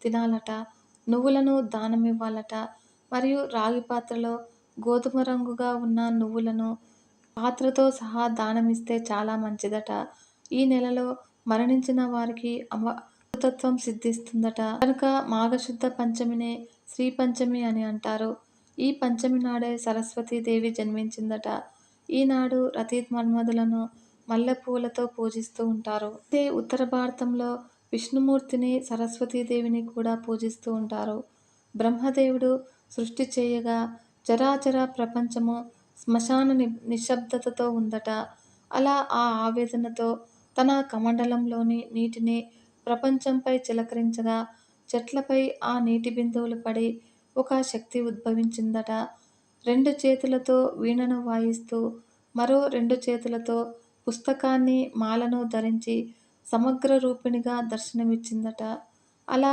తినాలట, నువ్వులను దానమివ్వాలట మరియు రాగి పాత్రలో గోధుమ రంగుగా ఉన్న నువ్వులను పాత్రతో సహా దానమిస్తే చాలా మంచిదట. ఈ నెలలో మరణించిన వారికి అమృతత్వం సిద్ధిస్తుందట. కనుక మాఘశుద్ధ పంచమినే శ్రీ పంచమి అని అంటారు. ఈ పంచమి నాడే సరస్వతీదేవి జన్మించిందట. ఈనాడు రతిత్ మన్మధులను మల్లెపూలతో పూజిస్తూ ఉంటారు. అయితే ఉత్తర భారతంలో విష్ణుమూర్తిని, సరస్వతీదేవిని కూడా పూజిస్తూ ఉంటారు. బ్రహ్మదేవుడు సృష్టి చేయగా చరాచర ప్రపంచము శ్మశాన నిశ్శబ్దతతో ఉందట. అలా ఆ ఆవేదనతో తన కమండలంలోని నీటిని ప్రపంచంపై చిలకరించగా చెట్లపై ఆ నీటి బిందువులు పడి ఒక శక్తి ఉద్భవించిందట. 2 చేతులతో వీణను వాయిస్తూ, మరో 2 చేతులతో పుస్తకాన్ని, మాలను ధరించి సమగ్ర రూపిణిగా దర్శనమిచ్చిందట. అలా